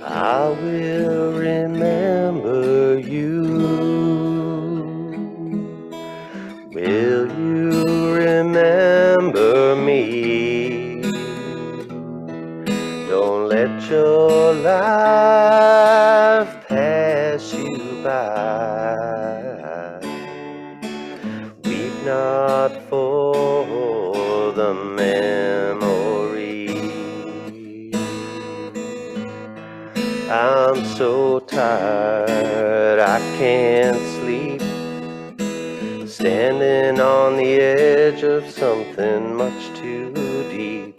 I will remember you. Will you remember me? Don't let your life pass you by. Weep not for the memory. I'm so tired, I can't sleep, standing on the edge of something much too deep.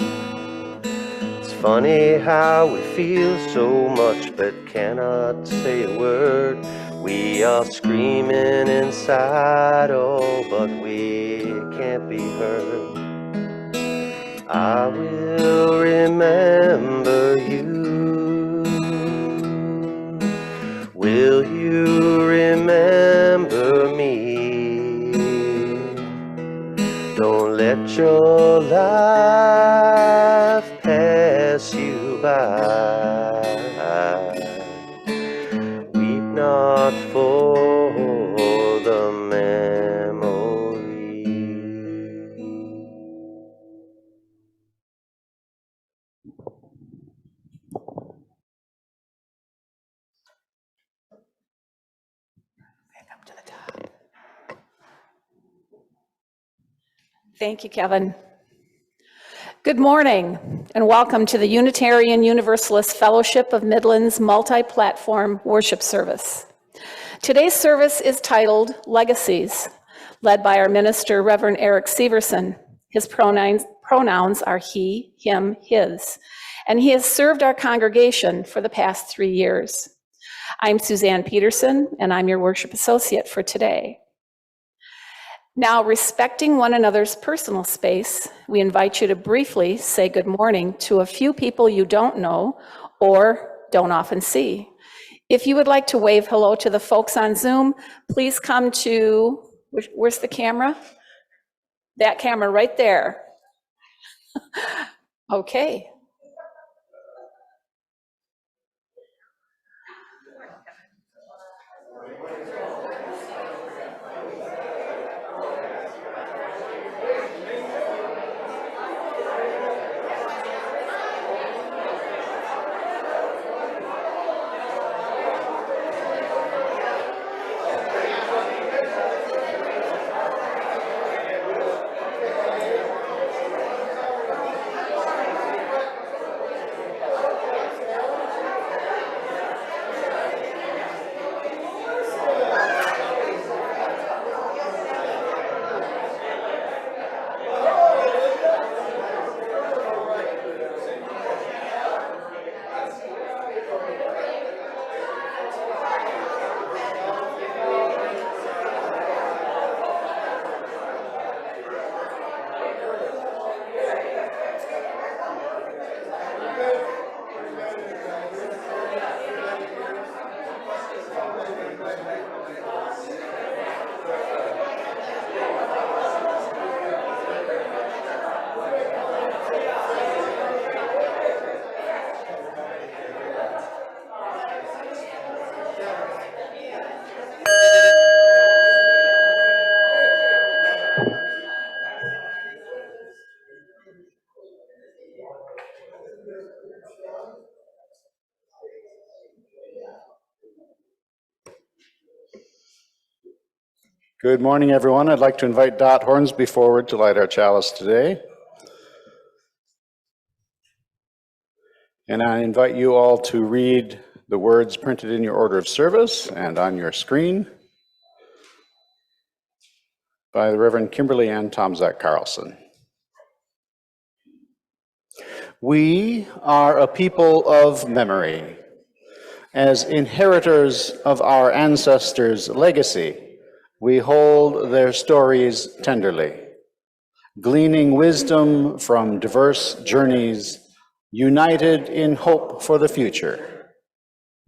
It's funny how we feel so much but cannot say a word. We are screaming inside, oh, but we can't be heard. I will remember you. Will you remember me? Don't let your life pass you by. Weep not for the memory. Thank you, Kevin. Good morning, and welcome to the Unitarian Universalist Fellowship of Midland's multi-platform worship service. Today's service is titled Legacies, led by our minister, Reverend Eric Severson. His pronouns are he, him, his, and he has served our congregation for the past 3 years. I'm Suzanne Peterson, and I'm your worship associate for today. Now, respecting one another's personal space, we invite you to briefly say good morning to a few people you don't know or don't often see. If you would like to wave hello to the folks on Zoom, please come to, where's the camera? That camera right there. Okay. Good morning, everyone. I'd like to invite Dot Hornsby forward to light our chalice today. And I invite you all to read the words printed in your order of service and on your screen by the Reverend Kimberly Ann Tomzak Carlson. We are a people of memory. As inheritors of our ancestors' legacy, we hold their stories tenderly, gleaning wisdom from diverse journeys, united in hope for the future.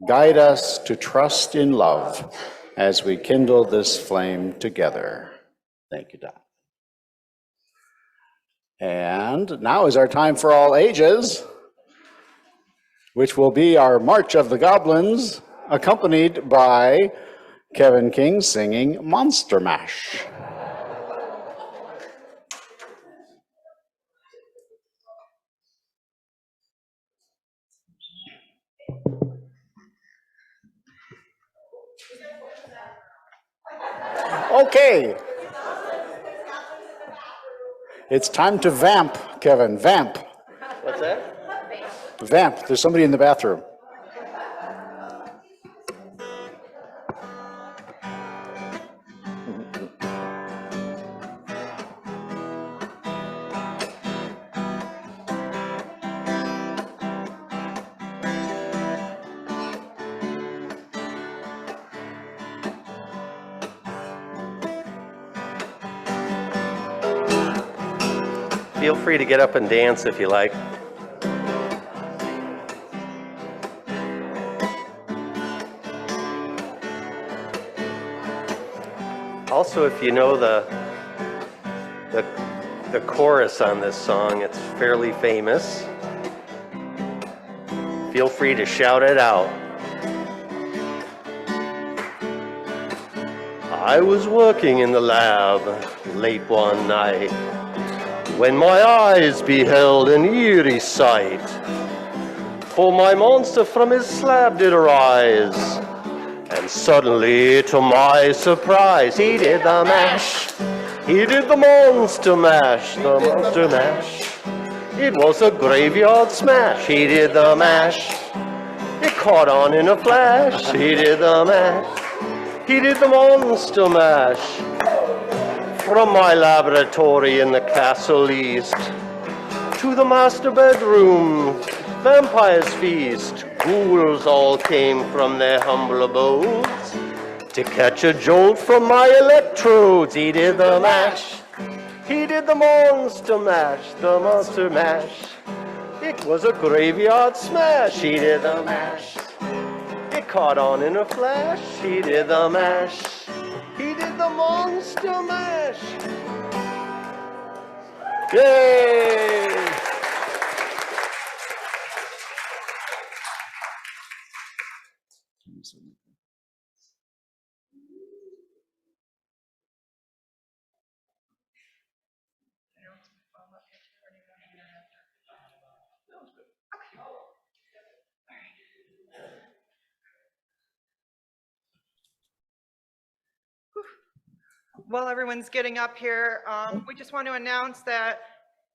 Guide us to trust in love as we kindle this flame together. Thank you, Don. And now is our time for all ages, which will be our March of the Goblins, accompanied by Kevin King singing Monster Mash. Okay. It's time to vamp, Kevin, vamp. What's that? Vamp, there's somebody in the bathroom. Feel free to get up and dance if you like. Also, if you know the chorus on this song, it's fairly famous. Feel free to shout it out. I was working in the lab late one night when my eyes beheld an eerie sight. For my monster from his slab did arise, and suddenly, to my surprise, he did the mash. He did the monster mash, the monster mash. It was a graveyard smash. He did the mash. It caught on in a flash. He did the mash. He did the monster mash. From my laboratory in the castle east to the master bedroom, vampires feast. Ghouls all came from their humble abodes to catch a jolt from my electrodes. He did the mash. He did the monster mash, the monster mash. It was a graveyard smash. He did the mash. It caught on in a flash. He did the mash. He did the monster mash. Yay! While everyone's getting up here, we just want to announce that,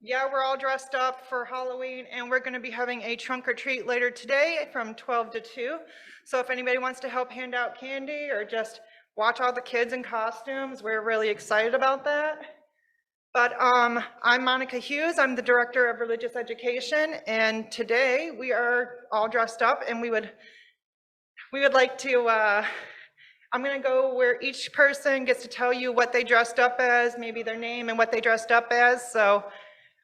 yeah, we're all dressed up for Halloween, and we're going to be having a trunk or treat later today from 12 to 2. So if anybody wants to help hand out candy or just watch all the kids in costumes, we're really excited about that. But I'm Monica Hughes. I'm the Director of Religious Education, and today we are all dressed up, and we would like to I'm going to go where each person gets to tell you what they dressed up as, maybe their name and what they dressed up as. So,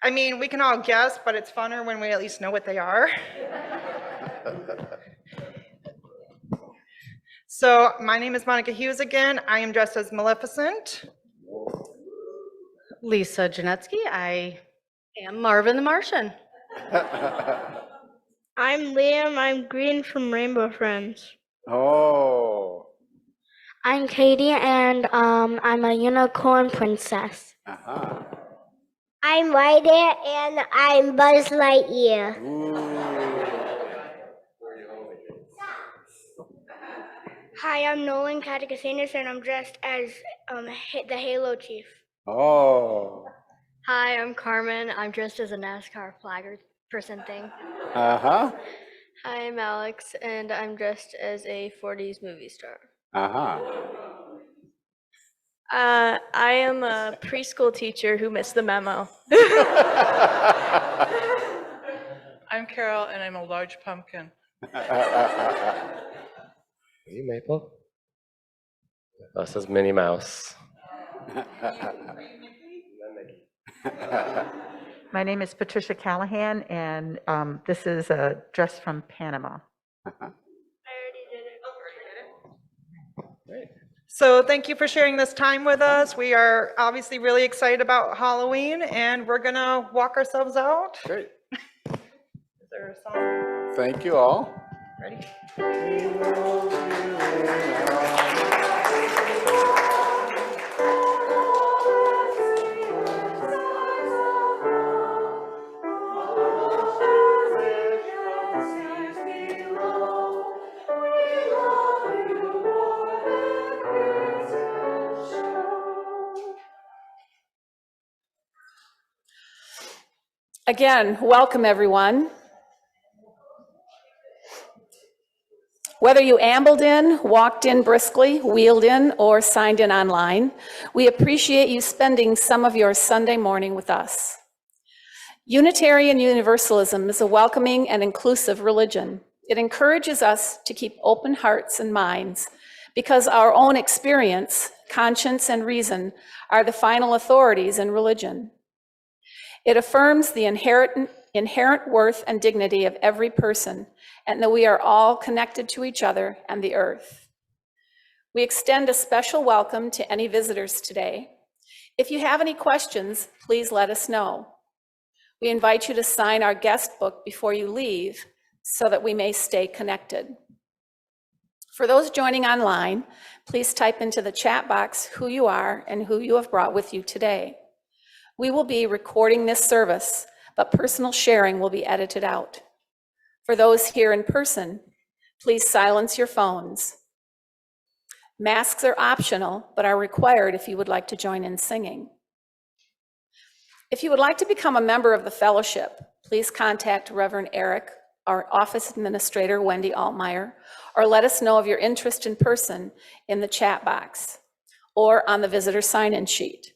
I mean, we can all guess, but it's funner when we at least know what they are. So, my name is Monica Hughes again. I am dressed as Maleficent. Lisa Janetsky. I am Marvin the Martian. I'm Liam. I'm Green from Rainbow Friends. Oh. I'm Katie, and I'm a unicorn princess. Uh-huh. I'm Ryder, and I'm Buzz Lightyear. Hi, I'm Nolan Katakasanis, and I'm dressed as the Halo Chief. Oh. Hi, I'm Carmen. I'm dressed as a NASCAR flagger person thing. Uh-huh. Hi, I'm Alex, and I'm dressed as a 40s movie star. Uh-huh. I am a preschool teacher who missed the memo. I'm Carol, and I'm a large pumpkin. Are you Maple? Oh, it says Minnie Mouse. My name is Patricia Callahan, and this is a dress from Panama. So thank you for sharing this time with us. We are obviously really excited about Halloween, and we're gonna walk ourselves out. Great. Is there a song? Thank you all. Ready? Again, welcome everyone. Whether you ambled in, walked in briskly, wheeled in, or signed in online, we appreciate you spending some of your Sunday morning with us. Unitarian Universalism is a welcoming and inclusive religion. It encourages us to keep open hearts and minds because our own experience, conscience, and reason are the final authorities in religion. It affirms the inherent worth and dignity of every person, and that we are all connected to each other and the earth. We extend a special welcome to any visitors today. If you have any questions, please let us know. We invite you to sign our guest book before you leave so that we may stay connected. For those joining online, please type into the chat box who you are and who you have brought with you today. We will be recording this service, but personal sharing will be edited out. For those here in person, please silence your phones. Masks are optional, but are required if you would like to join in singing. If you would like to become a member of the fellowship, please contact Reverend Eric, our office administrator, Wendy Altmeyer, or let us know of your interest in person in the chat box or on the visitor sign-in sheet.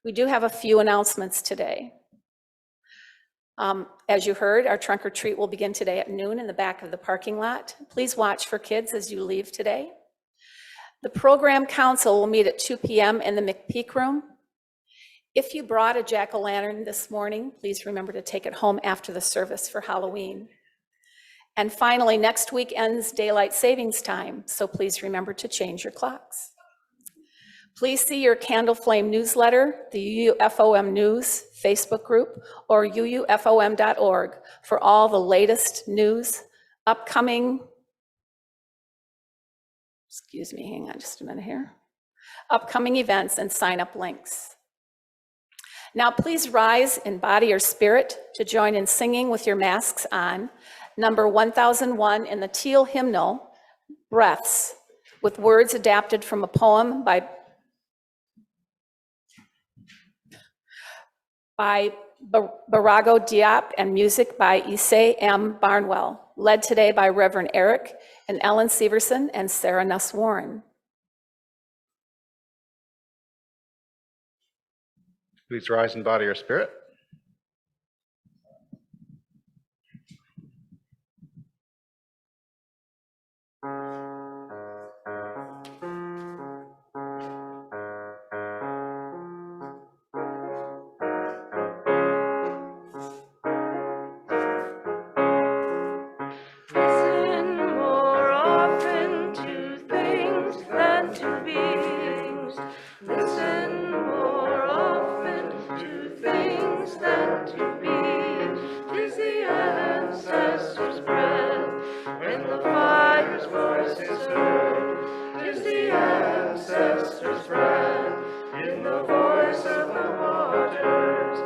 We do have a few announcements today. As you heard, our trunk or treat will begin today at noon in the back of the parking lot. Please watch for kids as you leave today. The program council will meet at 2 p.m. in the McPeak room. If you brought a jack-o'-lantern this morning, please remember to take it home after the service for Halloween. And finally, next week ends daylight savings time, so please remember to change your clocks. Please see your Candle Flame newsletter, the UUFOM News Facebook group, or uufom.org for all the latest news, upcoming events and sign-up links. Now please rise in body or spirit to join in singing with your masks on, number 1001 in the Teal hymnal, Breaths, with words adapted from a poem by Barago Diop and music by Issei M. Barnwell, led today by Reverend Eric and Ellen Severson and Sarah Nuss Warren. Please rise in body or spirit. Listen more often to things than to beings. Listen more often to things than to beings. 'Tis the ancestors' breath when the fire's voice is heard. 'Tis the ancestors' breath in the voice of the waters.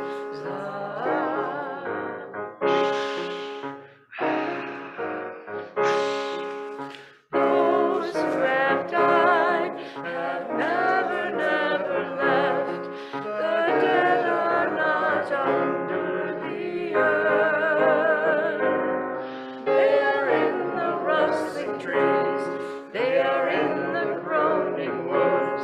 Those who have died have never, never left. The dead are not under the earth. They are in the rustling trees. They are in the groaning woods.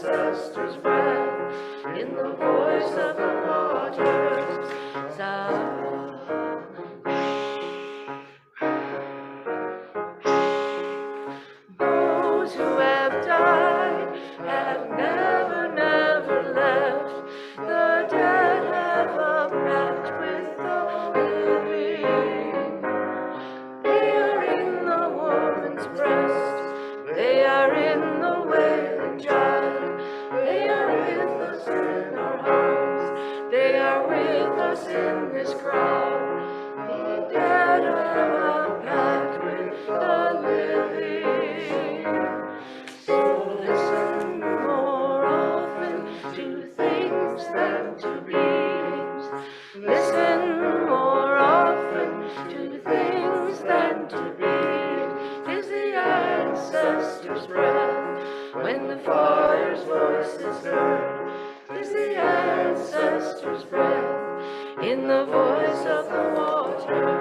ancestors' breath, in the voice of the waters. Those who have died have never, never left. The dead have a pact with the living. They are in the woman's breast. They are in the wailing child. They are with us in our hearts. They are with us in this crowd. The dead have a pact with the living. So listen more often to things than to beings. Listen more often to things than to beings. 'Tis the ancestors' breath when the fire's voice is heard. 'Tis the ancestors' breath in the voice of the waters.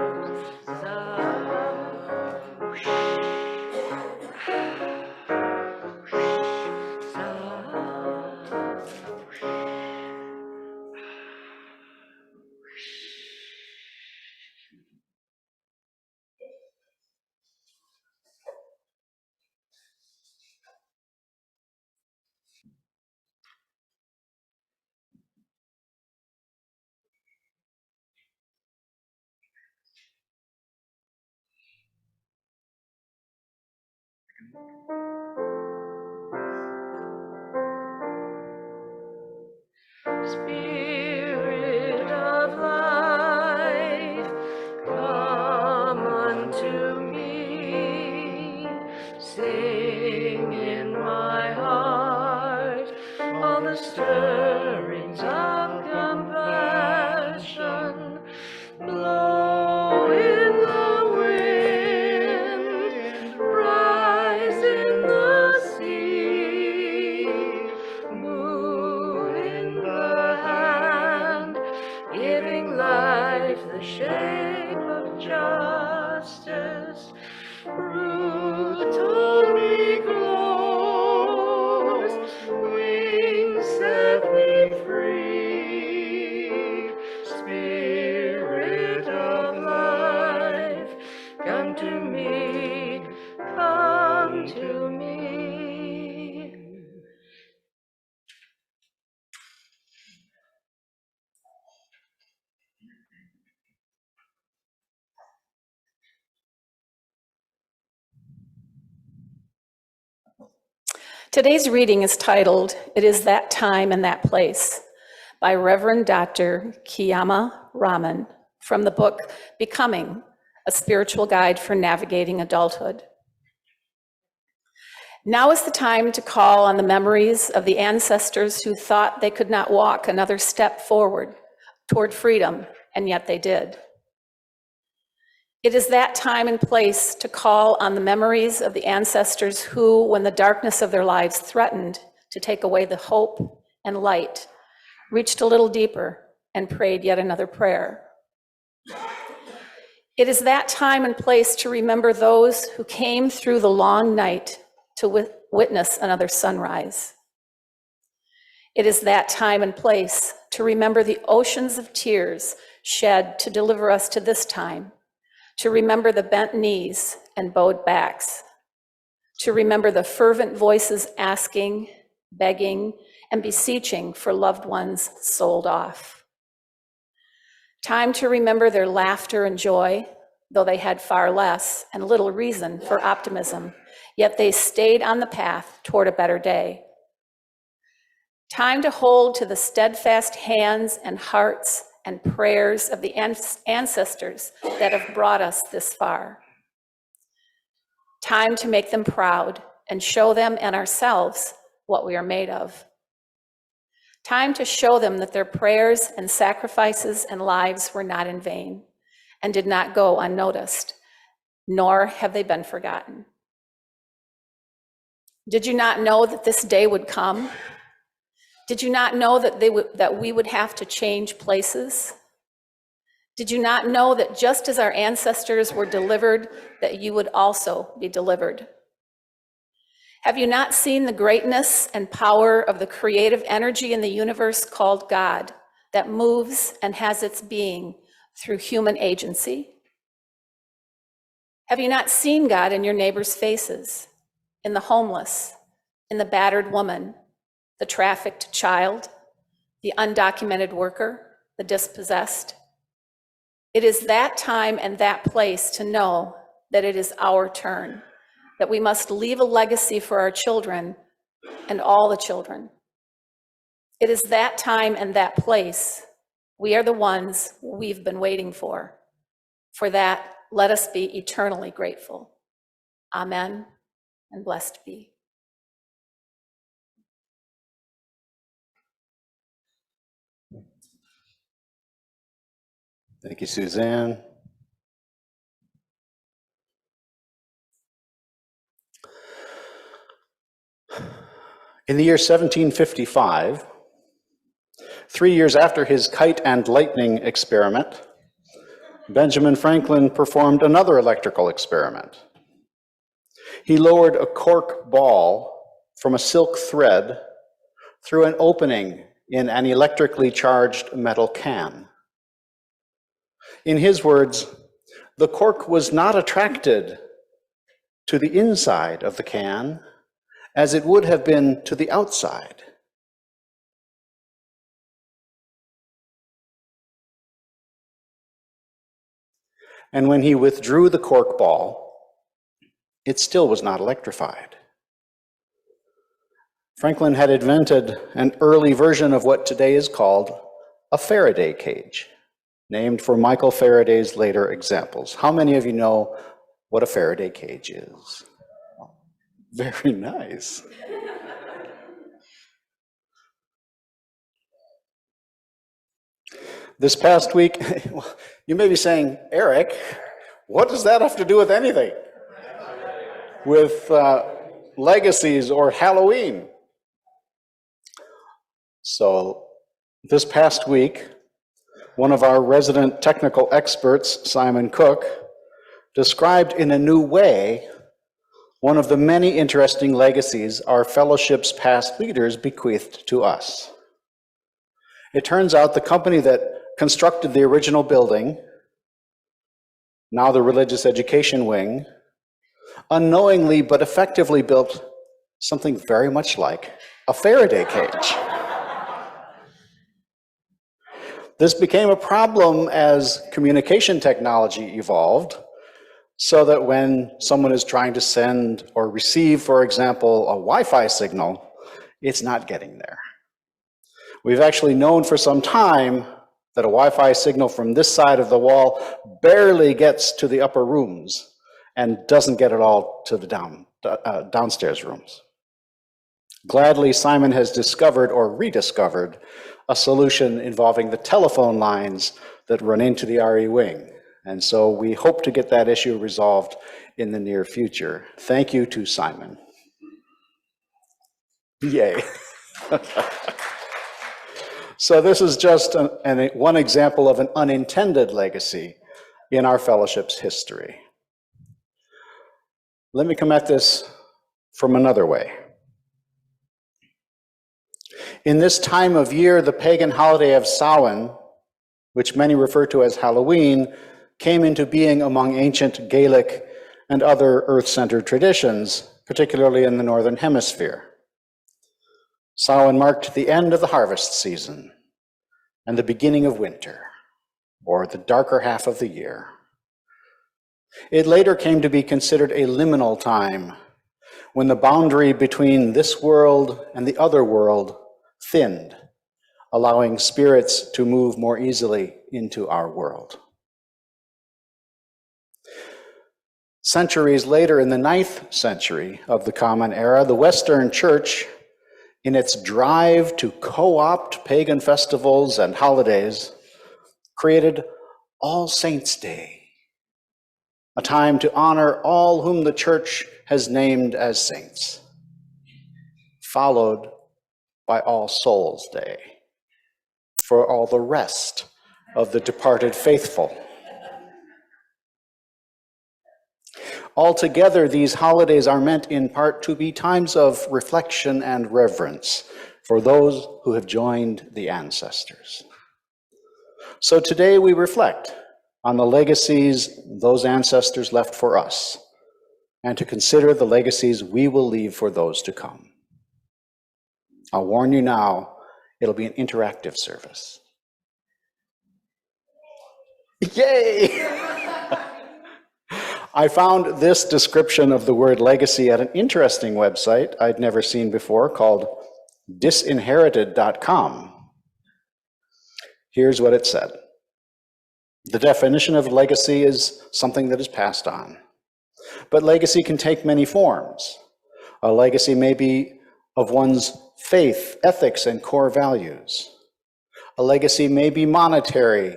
Spirit of life, come unto me. Sing in my heart all the stirrings of compassion. Blow in the wind, rise in the sea, move in the hand, giving life the shape of justice. Root only grows, wings set me free. Spirit of life, come to me, come to me. Today's reading is titled, "It is That Time and That Place," by Reverend Dr. Kiyama Raman from the book Becoming, a Spiritual Guide for Navigating Adulthood. Now is the time to call on the memories of the ancestors who thought they could not walk another step forward toward freedom, and yet they did. It is that time and place to call on the memories of the ancestors who, when the darkness of their lives threatened to take away the hope and light, reached a little deeper and prayed yet another prayer. It is that time and place to remember those who came through the long night to witness another sunrise. It is that time and place to remember the oceans of tears shed to deliver us to this time, to remember the bent knees and bowed backs, to remember the fervent voices asking, begging, and beseeching for loved ones sold off. Time to remember their laughter and joy, though they had far less and little reason for optimism, yet they stayed on the path toward a better day. Time to hold to the steadfast hands and hearts and prayers of the ancestors that have brought us this far. Time to make them proud and show them and ourselves what we are made of. Time to show them that their prayers and sacrifices and lives were not in vain and did not go unnoticed, nor have they been forgotten. Did you not know that this day would come? Did you not know that we would have to change places? Did you not know that just as our ancestors were delivered, that you would also be delivered? Have you not seen the greatness and power of the creative energy in the universe called God that moves and has its being through human agency? Have you not seen God in your neighbors' faces, in the homeless, in the battered woman, the trafficked child, the undocumented worker, the dispossessed? It is that time and that place to know that it is our turn, that we must leave a legacy for our children and all the children. It is that time and that place. We are the ones we've been waiting for. For that, let us be eternally grateful. Amen, and blessed be. Thank you, Suzanne. In the year 1755, 3 years after his kite and lightning experiment, Benjamin Franklin performed another electrical experiment. He lowered a cork ball from a silk thread through an opening in an electrically charged metal can. In his words, the cork was not attracted to the inside of the can as it would have been to the outside. And when he withdrew the cork ball, it still was not electrified. Franklin had invented an early version of what today is called a Faraday cage, named for Michael Faraday's later examples. How many of you know what a Faraday cage is? Very nice. This past week, you may be saying, Eric, what does that have to do with anything? With Legacies or Halloween? So this past week, one of our resident technical experts, Simon Cook, described in a new way one of the many interesting legacies our fellowship's past leaders bequeathed to us. It turns out the company that constructed the original building, now the religious education wing, unknowingly but effectively built something very much like a Faraday cage. This became a problem as communication technology evolved, so that when someone is trying to send or receive, for example, a Wi-Fi signal, it's not getting there. We've actually known for some time that a Wi-Fi signal from this side of the wall barely gets to the upper rooms and doesn't get it all to the downstairs rooms. Gladly, Simon has discovered or rediscovered a solution involving the telephone lines that run into the RE wing. And so we hope to get that issue resolved in the near future. Thank you to Simon. Yay. So this is just one example of an unintended legacy in our fellowship's history. Let me come at this from another way. In this time of year, the pagan holiday of Samhain, which many refer to as Halloween, came into being among ancient Gaelic and other earth-centered traditions, particularly in the Northern Hemisphere. Samhain marked the end of the harvest season and the beginning of winter, or the darker half of the year. It later came to be considered a liminal time, when the boundary between this world and the other world thinned, allowing spirits to move more easily into our world. Centuries later, in the 9th century of the Common Era, the Western Church, in its drive to co-opt pagan festivals and holidays, created All Saints' Day, a time to honor all whom the Church has named as saints, followed by All Souls' Day, for all the rest of the departed faithful. Altogether, these holidays are meant in part to be times of reflection and reverence for those who have joined the ancestors. So today we reflect on the legacies those ancestors left for us, and to consider the legacies we will leave for those to come. I'll warn you now, it'll be an interactive service. Yay! I found this description of the word legacy at an interesting website I'd never seen before called disinherited.com. Here's what it said. The definition of legacy is something that is passed on. But legacy can take many forms. A legacy may be of one's faith, ethics, and core values. A legacy may be monetary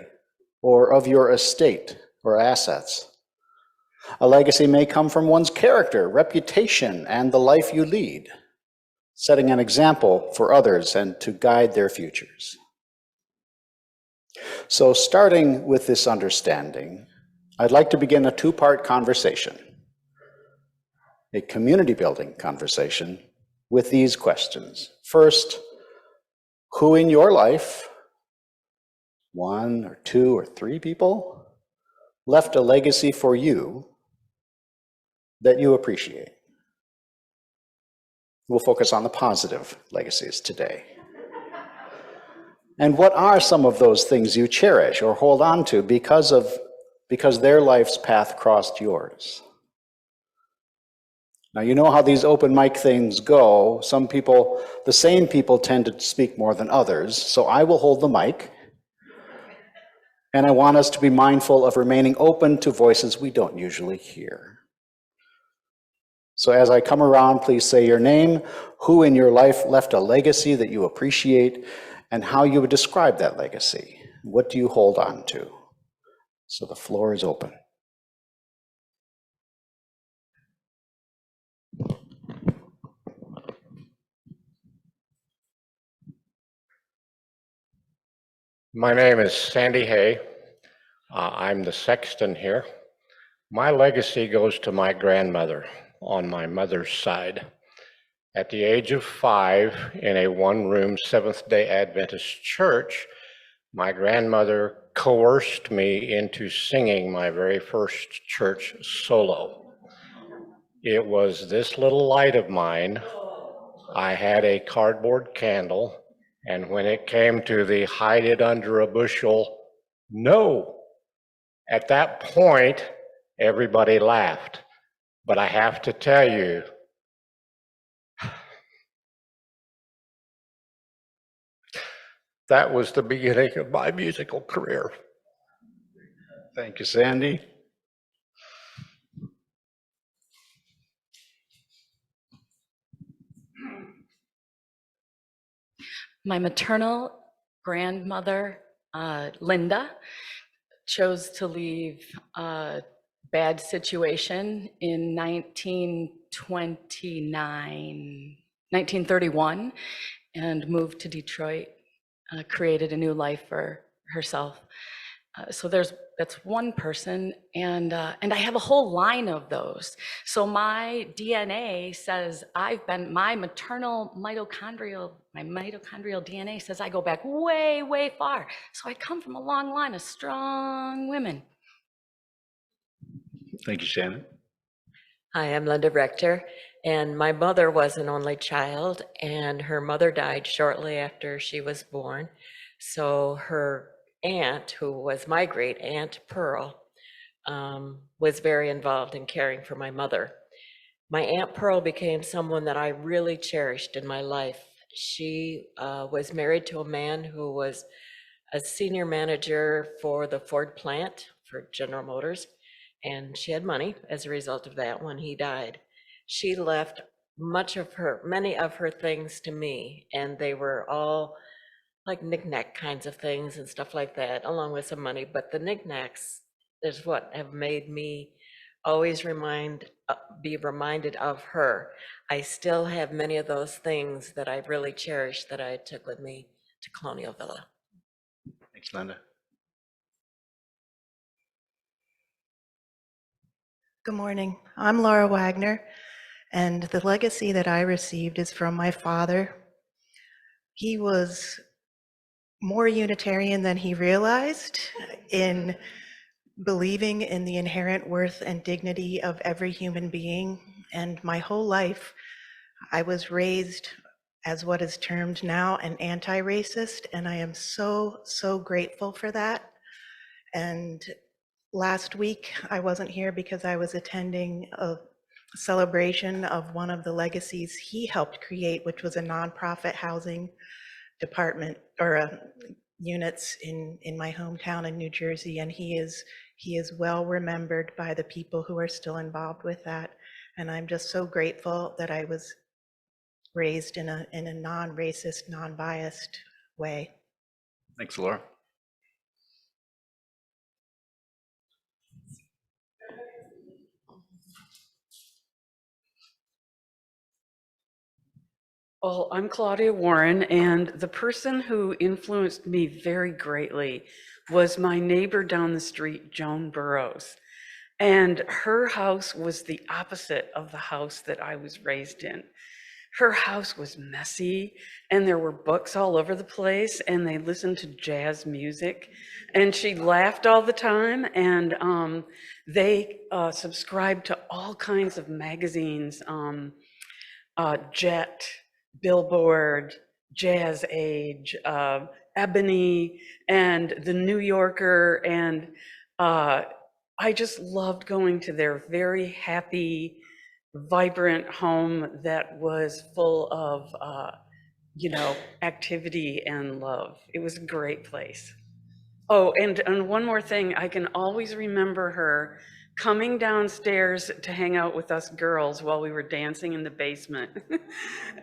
or of your estate or assets. A legacy may come from one's character, reputation, and the life you lead, setting an example for others and to guide their futures. So starting with this understanding, I'd like to begin a two-part conversation, a community-building conversation with these questions. First, who in your life, one or two or three people, left a legacy for you that you appreciate? We'll focus on the positive legacies today. And what are some of those things you cherish or hold on to because their life's path crossed yours? Now, you know how these open mic things go. Some people, the same people, tend to speak more than others. So I will hold the mic. And I want us to be mindful of remaining open to voices we don't usually hear. So as I come around, please say your name, who in your life left a legacy that you appreciate, and how you would describe that legacy. What do you hold on to? So the floor is open. My name is Sandy Hay. I'm the sexton here. My legacy goes to my grandmother on my mother's side. At the age of 5, in a one-room Seventh-day Adventist church, my grandmother coerced me into singing my very first church solo. It was this little light of mine. I had a cardboard candle, and when it came to the hide it under a bushel, no. At that point, everybody laughed. But I have to tell you, that was the beginning of my musical career. Thank you, Sandy. My maternal grandmother, Linda, chose to leave a bad situation in 1931 and moved to Detroit, created a new life for herself. So that's one person, and I have a whole line of those. So my DNA says my mitochondrial DNA says I go back way, way far. So I come from a long line of strong women. Thank you, Shannon. Hi, I'm Linda Rector, and my mother was an only child, and her mother died shortly after she was born. So her aunt, who was my great aunt Pearl, was very involved in caring for my mother. My Aunt Pearl became someone that I really cherished in my life. She was married to a man who was a senior manager for the Ford plant for General Motors, and she had money as a result of that when he died. She left many of her things to me, and they were all like knickknack kinds of things and stuff like that, along with some money. But the knickknacks is what have made me always be reminded of her. I still have many of those things that I really cherish that I took with me to Colonial Villa. Thanks, Linda. Good morning. I'm Laura Wagner, and the legacy that I received is from my father. He was more Unitarian than he realized in believing in the inherent worth and dignity of every human being. And my whole life, I was raised as what is termed now an anti-racist, and I am so, so grateful for that. And last week, I wasn't here because I was attending a celebration of one of the legacies he helped create, which was a nonprofit housing department or units in my hometown in New Jersey, and he is well remembered by the people who are still involved with that. And I'm just so grateful that I was raised in a non-racist, non-biased way. Thanks, Laura. Well, I'm Claudia Warren, and the person who influenced me very greatly was my neighbor down the street, Joan Burrows. And her house was the opposite of the house that I was raised in. Her house was messy, and there were books all over the place, and they listened to jazz music, and she laughed all the time, and they subscribed to all kinds of magazines, Jet, Billboard, Jazz Age, Ebony, and The New Yorker, and I just loved going to their very happy, vibrant home that was full of, activity and love. It was a great place. Oh, and one more thing, I can always remember her coming downstairs to hang out with us girls while we were dancing in the basement.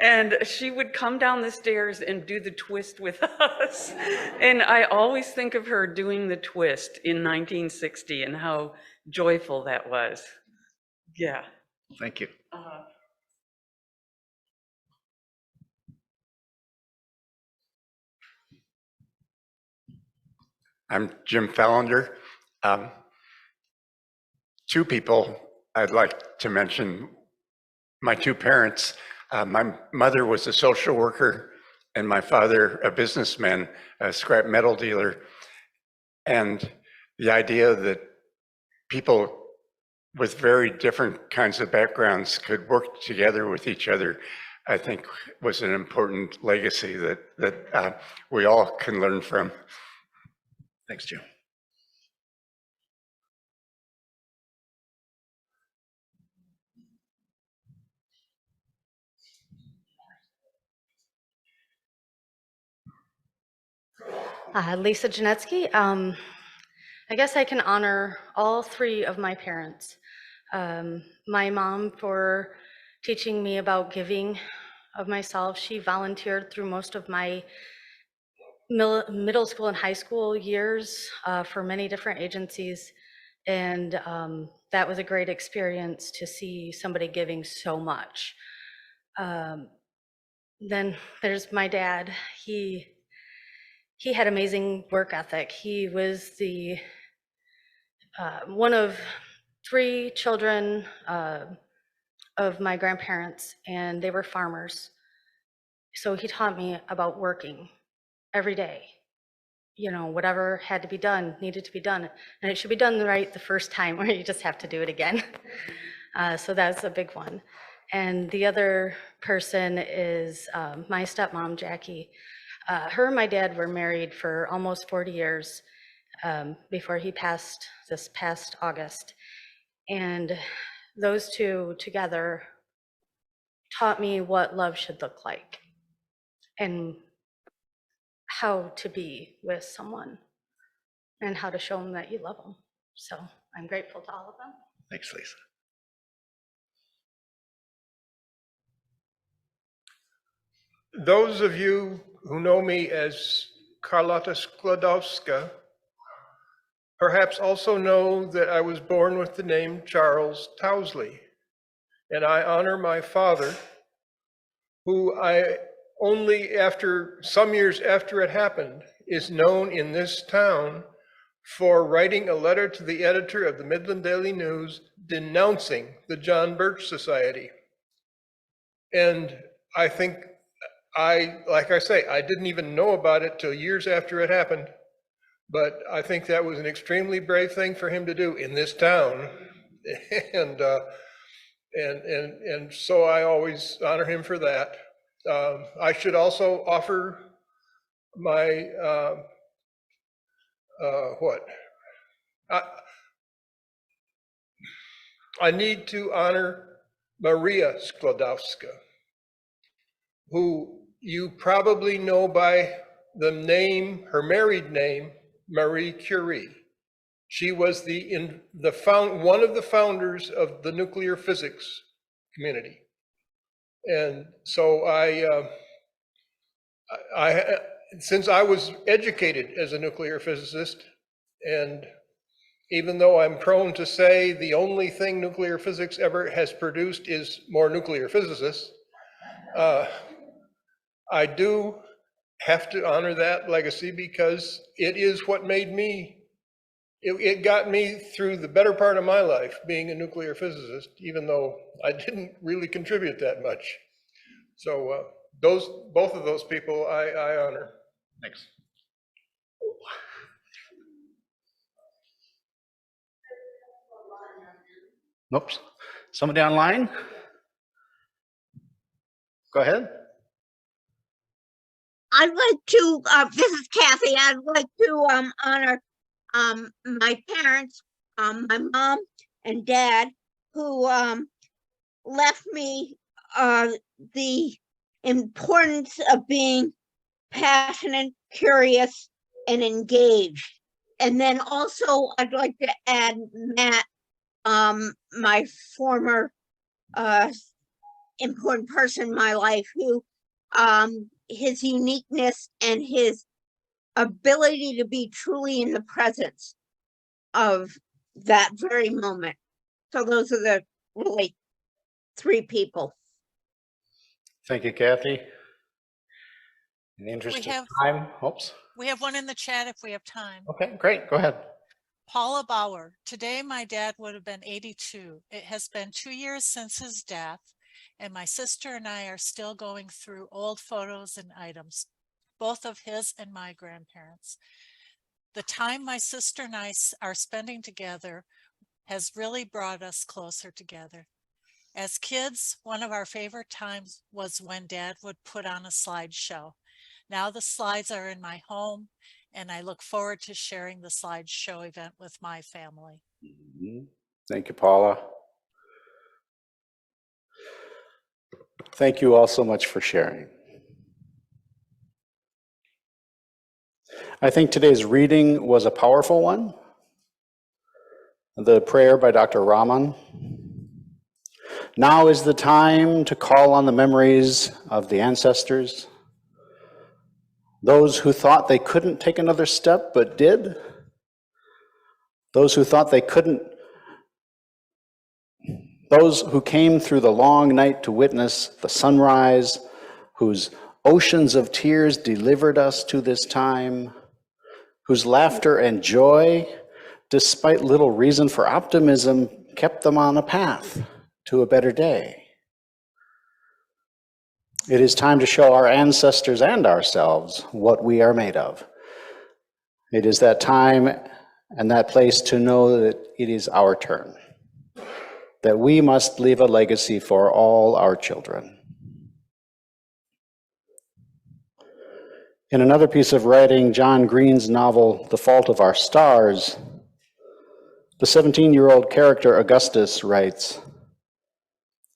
And she would come down the stairs and do the twist with us. And I always think of her doing the twist in 1960 and how joyful that was. Yeah. Thank you. I'm Jim Fallender. Two people I'd like to mention. My two parents. My mother was a social worker and my father a businessman, a scrap metal dealer. And the idea that people with very different kinds of backgrounds could work together with each other, I think was an important legacy that we all can learn from. Thanks, Jim. Lisa Janetsky. I guess I can honor all three of my parents. My mom for teaching me about giving of myself. She volunteered through most of my middle school and high school years for many different agencies. And that was a great experience to see somebody giving so much. Then there's my dad. He had amazing work ethic. He was the one of three children of my grandparents, and they were farmers. So he taught me about working every day. You know, whatever had to be done needed to be done, and it should be done right the first time, or you just have to do it again. So that's a big one. And the other person is my stepmom, Jackie. Her and my dad were married for almost 40 years before he passed this past August. And those two together taught me what love should look like and how to be with someone and how to show them that you love them. So I'm grateful to all of them. Thanks, Lisa. Those of you who know me as Carlotta Sklodowska perhaps also know that I was born with the name Charles Towsley, and I honor my father, who I only after some years after it happened is known in this town for writing a letter to the editor of the Midland Daily News denouncing the John Birch Society. And I think like I say, I didn't even know about it till years after it happened. But I think that was an extremely brave thing for him to do in this town. And so I always honor him for that. I should also offer my, I need to honor Maria Sklodowska, who you probably know by the name, her married name, Marie Curie. She was one of the founders of the nuclear physics community. And so since I was educated as a nuclear physicist, and even though I'm prone to say the only thing nuclear physics ever has produced is more nuclear physicists, I do have to honor that legacy because it is what made me, it got me through the better part of my life being a nuclear physicist, even though I didn't really contribute that much. So both of those people I honor. Thanks. Oops. Somebody online? Go ahead. I'd like to, this is Kathy, I'd like to honor my parents, my mom and dad, who left me the importance of being passionate, curious, and engaged. And then also I'd like to add Matt, my former important person in my life, who his uniqueness and his ability to be truly in the presence of that very moment. So those are the really three people. Thank you, Kathy. In the interest of time, oops. We have one in the chat if we have time. Okay, great, go ahead. Paula Bauer, today my dad would have been 82. It has been 2 years since his death, and my sister and I are still going through old photos and items, both of his and my grandparents. The time my sister and I are spending together has really brought us closer together. As kids, one of our favorite times was when Dad would put on a slideshow. Now the slides are in my home, and I look forward to sharing the slideshow event with my family. Thank you, Paula. Thank you all so much for sharing. I think today's reading was a powerful one. The prayer by Dr. Rahman. Now is the time to call on the memories of the ancestors, those who thought they couldn't take another step but did, those who thought they couldn't, those who came through the long night to witness the sunrise, whose oceans of tears delivered us to this time, whose laughter and joy, despite little reason for optimism, kept them on a path to a better day. It is time to show our ancestors and ourselves what we are made of. It is that time and that place to know that it is our turn, that we must leave a legacy for all our children. In another piece of writing, John Green's novel, The Fault of Our Stars, the 17-year-old character Augustus writes,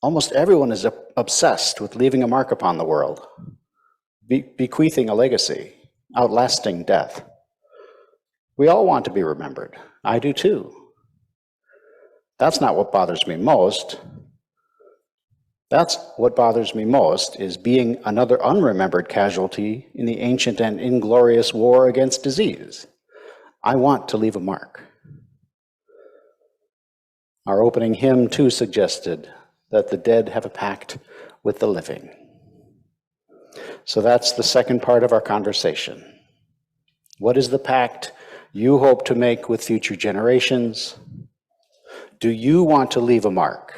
almost everyone is obsessed with leaving a mark upon the world, bequeathing a legacy, outlasting death. We all want to be remembered. I do too. That's not what bothers me most. That's what bothers me most, is being another unremembered casualty in the ancient and inglorious war against disease. I want to leave a mark. Our opening hymn too suggested that the dead have a pact with the living. So that's the second part of our conversation. What is the pact you hope to make with future generations? Do you want to leave a mark?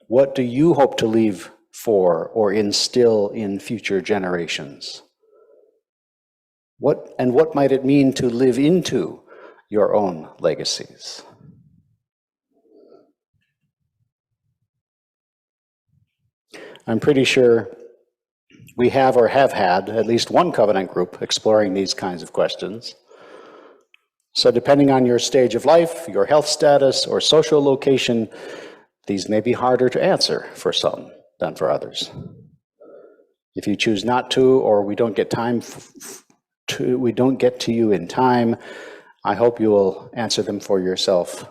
What do you hope to leave for or instill in future generations? What might it mean to live into your own legacies? I'm pretty sure we have or have had at least one covenant group exploring these kinds of questions. So depending on your stage of life, your health status, or social location, these may be harder to answer for some than for others. If you choose not to, or we don't get to you in time, I hope you will answer them for yourself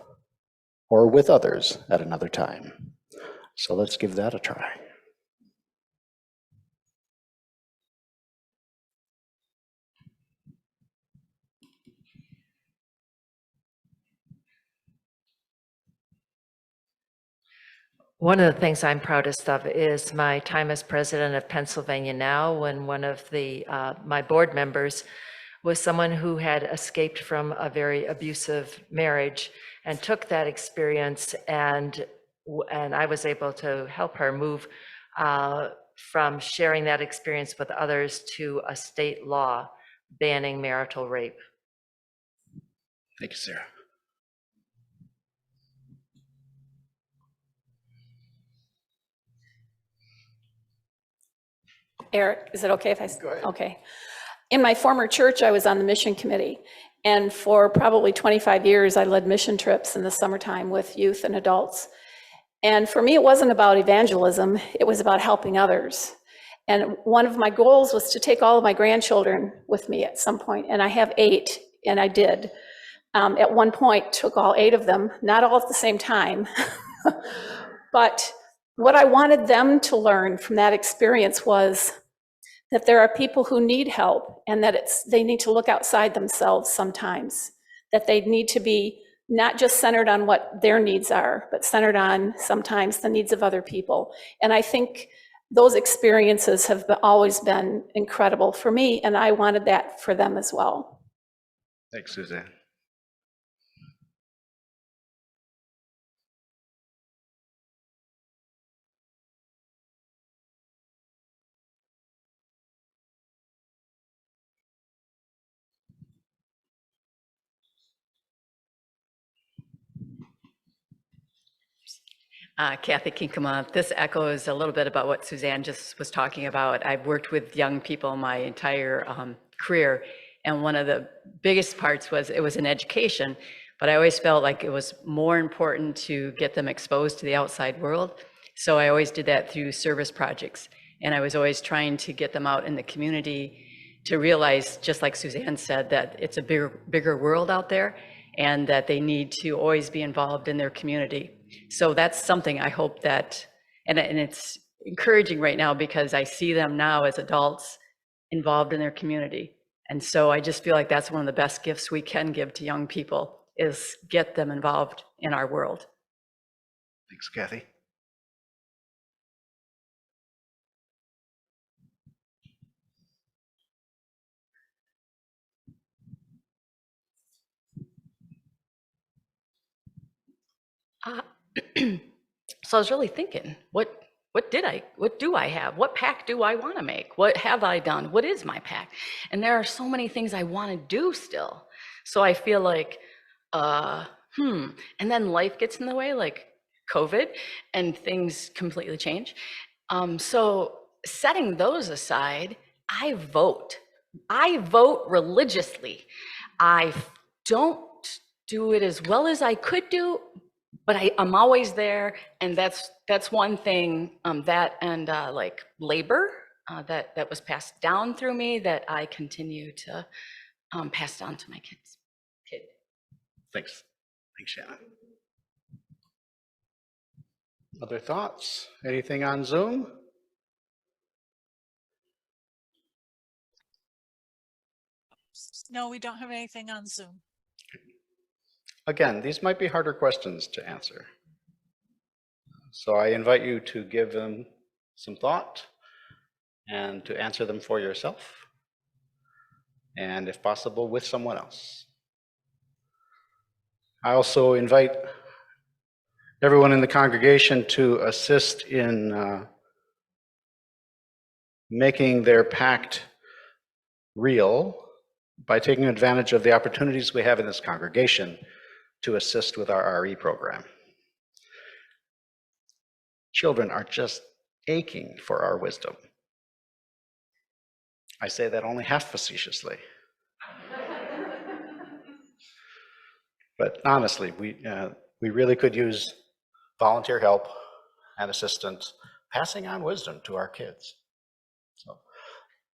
or with others at another time. So let's give that a try. One of the things I'm proudest of is my time as president of Pennsylvania Now, when one of my board members was someone who had escaped from a very abusive marriage and took that experience, and I was able to help her move from sharing that experience with others to a state law banning marital rape. Thank you, Sarah. Eric, is it okay if I? Go ahead. Okay. In my former church, I was on the mission committee. And for probably 25 years, I led mission trips in the summertime with youth and adults. And for me, it wasn't about evangelism. It was about helping others. And one of my goals was to take all of my grandchildren with me at some point. And I have 8, and I did. At one point, took all 8 of them, not all at the same time. But what I wanted them to learn from that experience was that there are people who need help, and that they need to look outside themselves sometimes, that they need to be not just centered on what their needs are, but centered on sometimes the needs of other people. And I think those experiences have always been incredible for me, and I wanted that for them as well. Thanks, Suzanne. Kathy Kinkema. This echoes a little bit about what Suzanne just was talking about. I've worked with young people my entire career, and one of the biggest parts was it was an education, but I always felt like it was more important to get them exposed to the outside world. So I always did that through service projects, and I was always trying to get them out in the community to realize, just like Suzanne said, that it's a bigger world out there, and that they need to always be involved in their community. So that's something I hope that, and it's encouraging right now because I see them now as adults involved in their community. And so I just feel like that's one of the best gifts we can give to young people, is get them involved in our world. Thanks, Kathy. So I was really thinking, what do I have? What pact do I want to make? What have I done? What is my pact? And there are so many things I want to do still. So I feel like, and then life gets in the way, like COVID, and things completely change. So setting those aside, I vote. I vote religiously. I don't do it as well as I could do, but I'm always there, and that's one thing, that and like labor that was passed down through me that I continue to pass down to my kids. Thanks. Thanks, Shannon. Other thoughts? Anything on Zoom? No, we don't have anything on Zoom. Again, these might be harder questions to answer. So I invite you to give them some thought and to answer them for yourself. and if possible, with someone else. I also invite everyone in the congregation to assist in making their pact real by taking advantage of the opportunities we have in this congregation to assist with our RE program. Children are just aching for our wisdom. I say that only half facetiously. But honestly, we really could use volunteer help and assistance passing on wisdom to our kids. So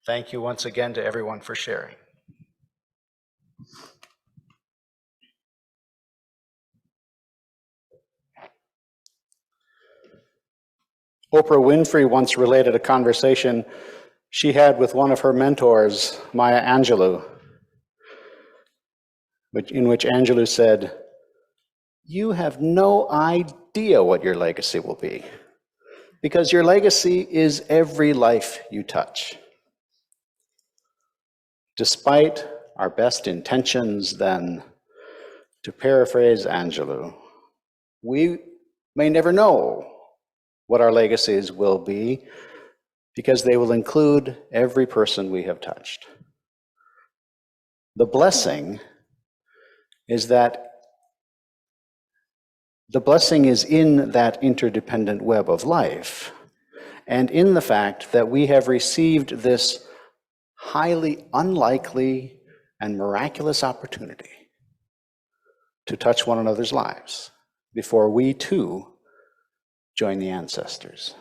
thank you once again to everyone for sharing. Oprah Winfrey once related a conversation she had with one of her mentors, Maya Angelou, in which Angelou said, "You have no idea what your legacy will be, because your legacy is every life you touch." Despite our best intentions, then, to paraphrase Angelou, we may never know what our legacies will be, because they will include every person we have touched. The blessing is in that interdependent web of life, and in the fact that we have received this highly unlikely and miraculous opportunity to touch one another's lives before we too join the ancestors.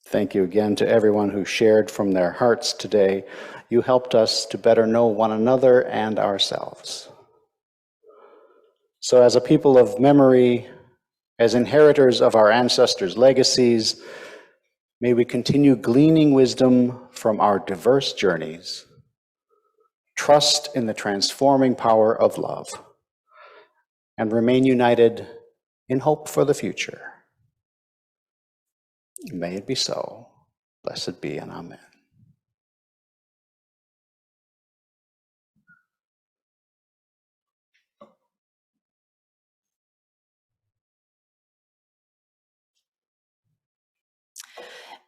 Thank you again to everyone who shared from their hearts today. You helped us to better know one another and ourselves. So as a people of memory, as inheritors of our ancestors' legacies, may we continue gleaning wisdom from our diverse journeys, trust in the transforming power of love, and remain united in hope for the future. May it be so. Blessed be, and amen.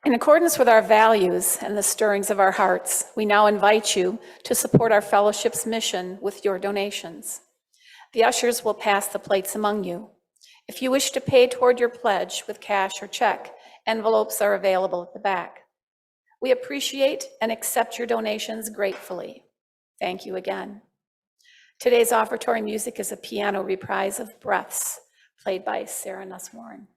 In accordance with our values and the stirrings of our hearts, we now invite you to support our fellowship's mission with your donations. The ushers will pass the plates among you. If you wish to pay toward your pledge with cash or check, envelopes are available at the back. We appreciate and accept your donations gratefully. Thank you again. Today's offertory music is a piano reprise of Breaths, played by Sarah Nusswarren.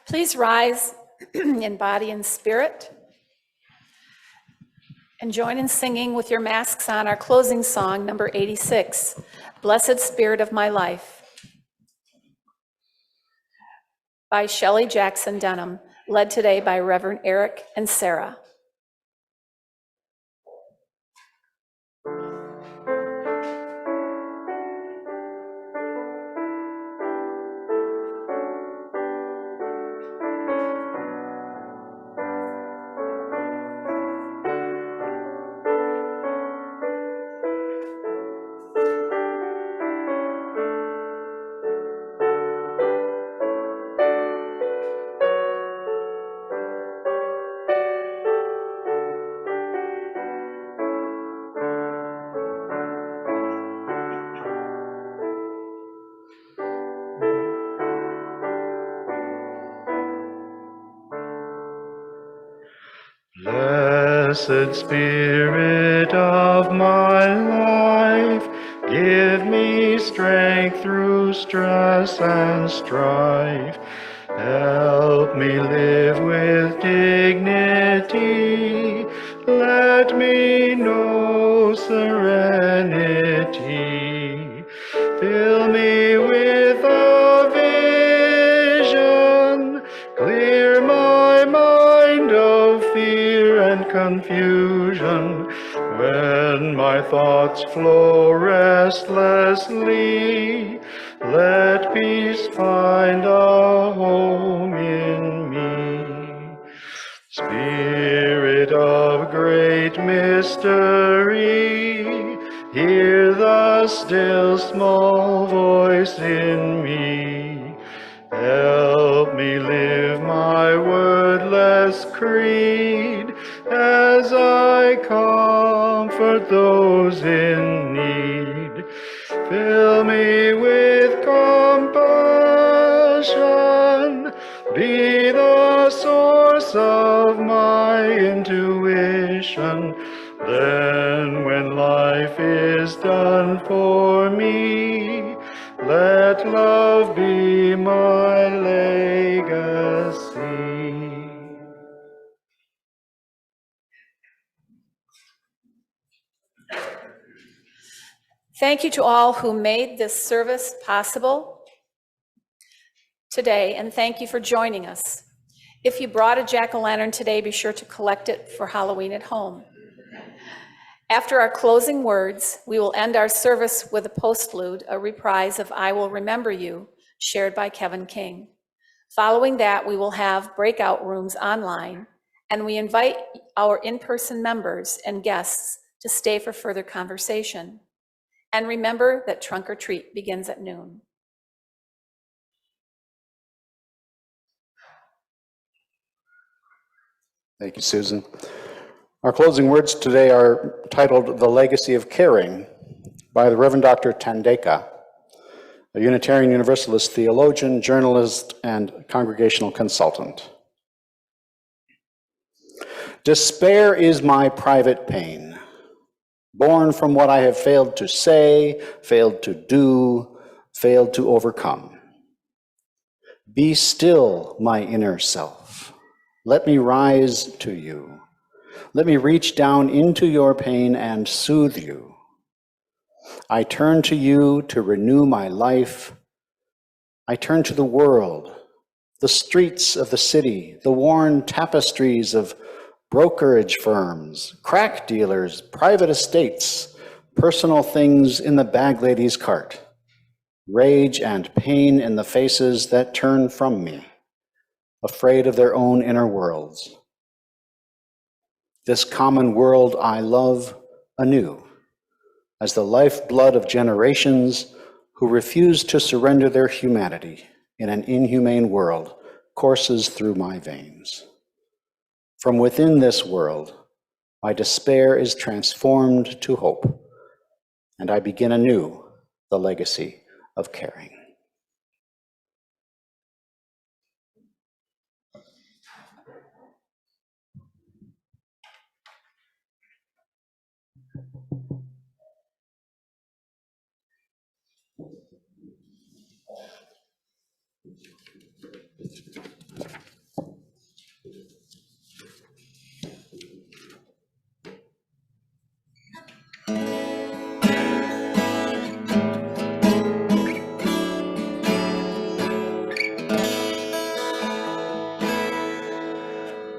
Please rise in body and spirit and join in singing with your masks on our closing song, number 86, Blessed Spirit of My Life, by Shelley Jackson Denham, led today by Reverend Eric and Sarah. Blessed Spirit of my life, give me strength through stress and strife. Help me live with dignity. Let me know serenity. Fill me with a vision. Clear my mind of fear and confusion. When my thoughts flow restlessly, let peace find a home in me. Spirit of great mystery, hear the still small voice in me. Help me live my wordless creed as I comfort those in need. Fill me with compassion, be the source of my intuition. Then when life is done for me, let love be my legacy. Thank you to all who made this service possible today, and thank you for joining us. If you brought a jack-o'-lantern today, be sure to collect it for Halloween at home. After our closing words, we will end our service with a postlude, a reprise of I Will Remember You, shared by Kevin King. Following that, we will have breakout rooms online, and we invite our in-person members and guests to stay for further conversation. And remember that Trunk or Treat begins at noon. Thank you, Susan. Our closing words today are titled The Legacy of Caring by the Reverend Dr. Tandeka, a Unitarian Universalist theologian, journalist, and congregational consultant. Despair is my private pain, born from what I have failed to say, failed to do, failed to overcome. Be still, my inner self. Let me rise to you. Let me reach down into your pain and soothe you. I turn to you to renew my life. I turn to the world, the streets of the city, the worn tapestries of brokerage firms, crack dealers, private estates, personal things in the bag lady's cart, rage and pain in the faces that turn from me, afraid of their own inner worlds. This common world I love anew, as the lifeblood of generations who refuse to surrender their humanity in an inhumane world courses through my veins. From within this world, my despair is transformed to hope, and I begin anew the legacy of caring.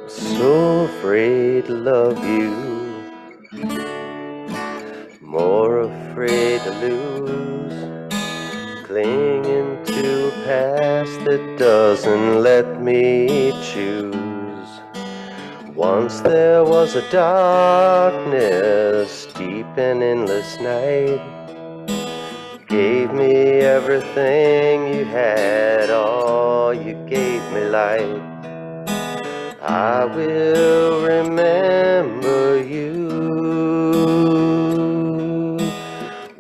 So afraid to love you, more afraid to lose, clinging to a past that doesn't let me choose. Once there was a darkness, deep and endless night, gave me everything you had, all you gave me light. I will remember you.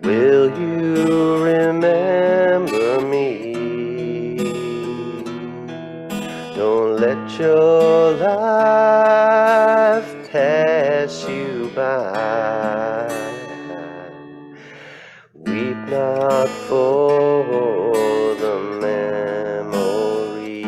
Will you remember me? Don't let your life pass you by. Weep not for the memory.